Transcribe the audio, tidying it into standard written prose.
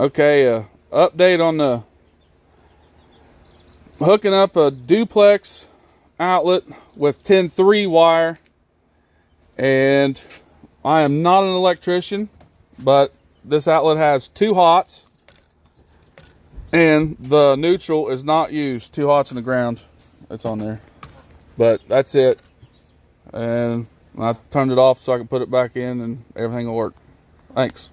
Okay, update on the hooking up a duplex outlet with 10-3 wire. And I am not an electrician, but this outlet has 2 hots and the neutral is not used. 2 hots in the ground, it's on there, but that's it. And I turned it off so I can put it back in and everything will work. Thanks.